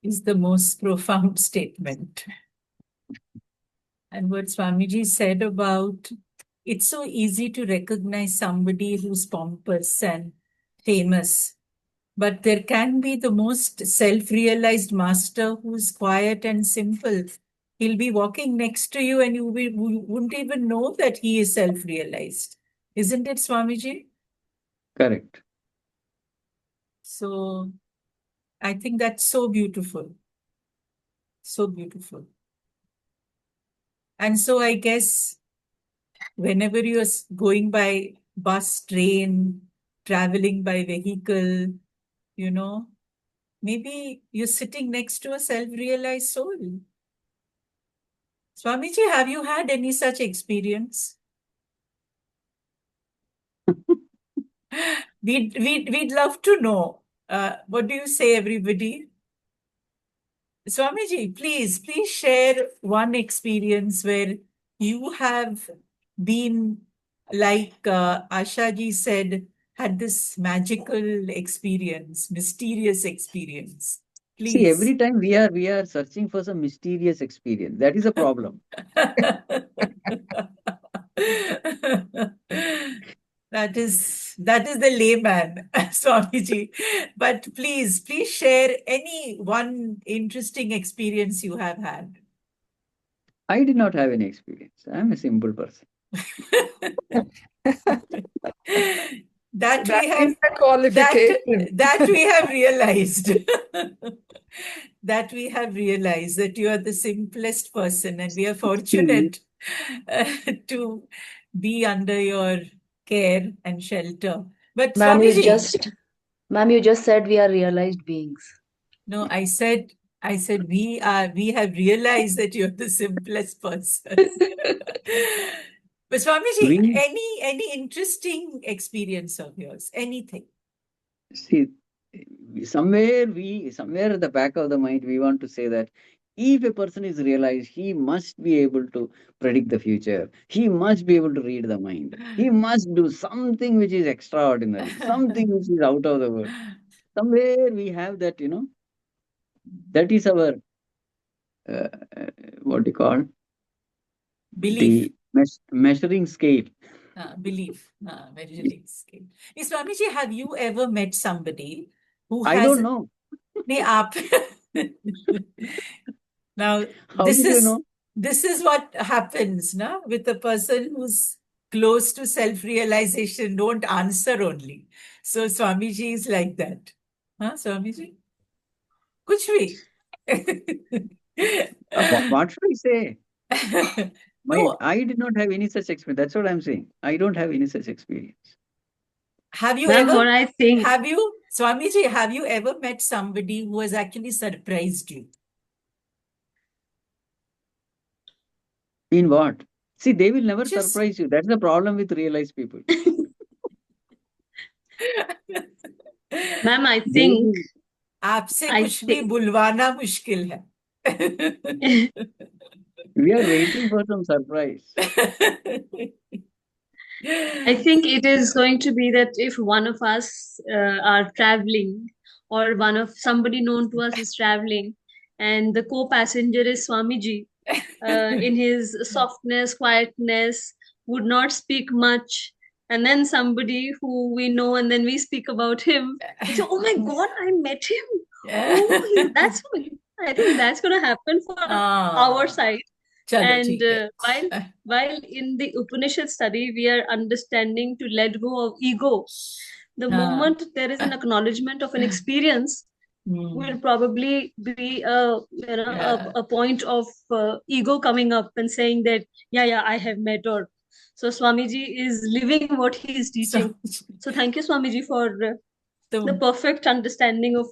is the most profound statement. And what Swamiji said about it's so easy to recognize somebody who's pompous and famous, but there can be the most self-realized master who's quiet and simple. He'll be walking next to you and you wouldn't even know that he is self-realized. Isn't it, Swamiji? Correct. So I think that's so beautiful. So beautiful. And so I guess whenever you're going by bus, train, traveling by vehicle, maybe you're sitting next to a self-realized soul. Swamiji, have you had any such experience? We'd love to know. What do you say, everybody? Swamiji, please share one experience where you have been, like Ashaji said, had this magical experience, mysterious experience. Please. See, every time we are searching for some mysterious experience. That is a problem. That is the layman, Swamiji. But please share any one interesting experience you have had. I did not have any experience. I am a simple person. That we have is the qualification. that we have realized. That we have realized that you are the simplest person, and we are fortunate to be under your care and shelter. But Ma'am, Swamiji, you just said we are realized beings. no, I said we have realized that you're the simplest person. But Swamiji, any interesting experience of yours? Anything? See, somewhere at the back of the mind, we want to say that if a person is realized, he must be able to predict the future. He must be able to read the mind. He must do something which is extraordinary, something which is out of the world. Somewhere we have that, that is our, what do you call? Belief. The measuring scale. Belief. Measuring scale. Hey, Swamiji, have you ever met somebody who I has... don't know. Now, How did you know? This is what happens with a person who's close to self-realization. Don't answer only. So Swamiji is like that. Swamiji? Kuch bhi. What should I say? No, I did not have any such experience. That's what I'm saying. I don't have any such experience. have you Ma'am, ever, what I think, Swamiji, have you ever met somebody who has actually surprised you? In what? See, they will never Just surprise you. That's the problem with realized people. ma'am, I They think, will. आपसे I कुछ भी think, बुलवाना मुश्किल है. We are waiting for some surprise. I think it is going to be that if one of us are traveling, or one of somebody known to us is traveling, and the co-passenger is Swamiji, in his softness, quietness, would not speak much, and then somebody who we know, and then we speak about him, we say, "Oh my God, I met him. Oh, that's I think that's going to happen for our side." चलो And ठीक है. while in the Upanishad study, we are understanding to let go of ego. The हाँ. moment there is an acknowledgement of an experience, will probably be a point of ego coming up and saying that yeah I have met, or so Swamiji is living what he is teaching. So thank you, Swamiji, for the perfect understanding of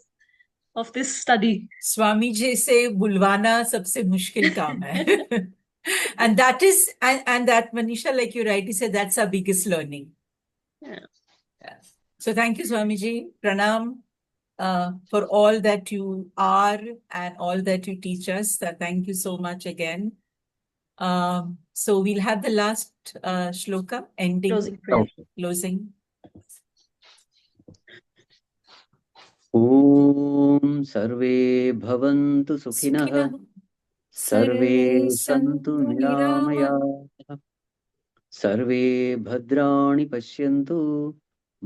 this study. Swami ji से बुलवाना सबसे मुश्किल काम है. And that is, and that, Manisha, like you rightly said, that's our biggest learning. Yeah. Yes. So thank you, Swamiji. Pranam, for all that you are and all that you teach us. Thank you so much again. So we'll have the last shloka, ending, Closing prayer. closing. ॐ सर्वे भवन्तु सुखिनः सर्वे सन्तु निरामयाः सर्वे भद्राणि पश्यन्तु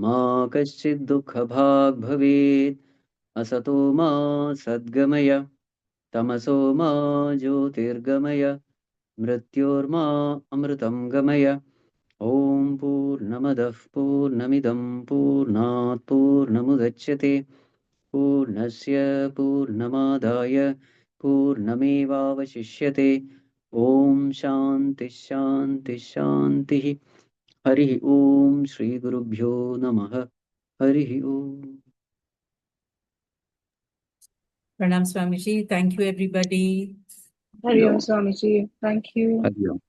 मा कश्चित् दुःखभाग् भवेत् असतो मा सद्गमय तमसो मा ज्योतिर्गमय मृत्योर्मा अमृतं गमय ॐ पूर्णमदः पूर्णमिदं पूर्णात् पूर्णमुदच्यते पूर्णस्य पूर्णमादाय पूर्णमेवावशिष्यते ॐ शान्तिः शान्तिः शान्तिः हरिः ॐ श्रीगुरुभ्यो नमः हरिः ॐ Pranam, Swamiji. Thank you, everybody. Hari Om Swamiji. Thank you. Hari Om